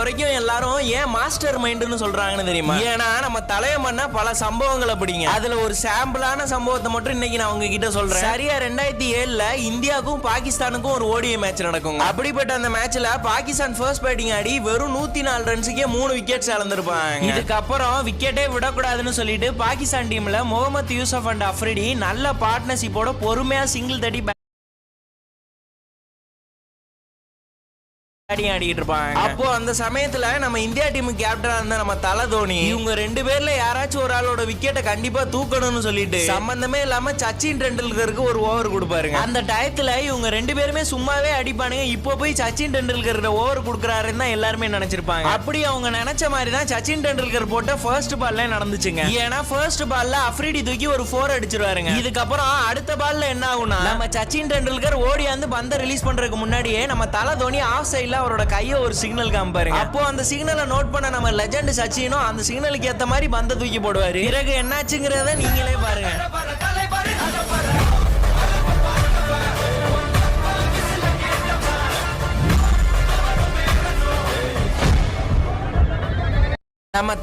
வரைக்கும் எல்லாரும் ஏன் மாஸ்டர் மைண்ட்னு சொல்றாங்கன்னு தெரியுமா? ஏன்னா நம்ம தலையமண்ண பல சம்பவங்களை பிடிங்க. அதுல ஒரு சாம்பிளான சம்பவத்தை மட்டும் இன்னைக்கு நான் உங்ககிட்ட சொல்றேன். சரியா 2007ல இந்தியாவுக்கும் பாகிஸ்தானுக்கும் ஒரு ஓடிஐ மேட்ச் நடக்கும். அப்படிப்பட்ட அந்த மேட்ச்ல பாகிஸ்தான் ஃபர்ஸ்ட் பேட்டிங் ஆடி வெறும் 104 ரன்ஸுக்கே 3 விக்கெட்ஸ் இழந்திருப்பாங்க. இதுக்கப்புறம் விக்கெட்டே விடக்கூடாதுன்னு சொல்லிட்டு பாகிஸ்தான் டீம்ல முகமது யூசப் அண்ட் அஃப்ரிடி நல்ல பார்ட்னர்ஷிப்போட பொறுமையா சிங்கிள் தட்டி ஆடிட்டு இருப்பாங்க. அப்போ அந்த சமயத்துல நம்ம இந்தியா டீம் கேப்டனா இருந்த நம்ம தல தோனி இவங்க 2 பேர்ல யாராச்சும் ஒரு ஆளோட விக்கெட்டை கண்டிப்பா தூக்கணும்னு சொல்லிட்டு சம்பந்தமே இல்லாம சச்சின் டெண்டுல்கருக்கு ஒரு ஓவர் கொடுப்பாருங்க. அந்த டயத்துல இவங்க 2 பேருமே சும்மாவே அடிப்பானுங்க. இப்போ போய் சச்சின் டெண்டுல்கர் ஓவர் கொடுக்கறாருன்னு தான் எல்லாருமே நினைச்சிருப்பாங்க. அப்படி அவங்க நினைச்ச மாதிரி தான் சச்சின் டெண்டுல்கர் போட்ட ஃபர்ஸ்ட் பால்ல நடந்துச்சுங்க. ஏன்னா ஃபர்ஸ்ட் பால்ல அஃப்ரிடி தூக்கி ஒரு 4 அடிச்சிருவாருங்க. இதுக்கப்புறம் அடுத்த பால்ல என்ன ஆகும்னா நம்ம சச்சின் டெண்டுல்கர் ஓடியாந்து பந்தை ரிலீஸ் பண்றதுக்கு முன்னாடியே நம்ம தல தோனி ஆஃப் சைட்ல அவரோட கையை ஒரு சிக்னல் காமிப்பாருங்க. அப்போ அந்த சிக்னலை நோட் பண்ண நம்ம லெஜெண்ட் சச்சினும் அந்த சிக்னலுக்கு ஏத்த மாதிரி பந்தை தூக்கி போடுவாரு. பிறகு என்னாச்சுங்கிறத நீங்களே பாருங்க. நம்ம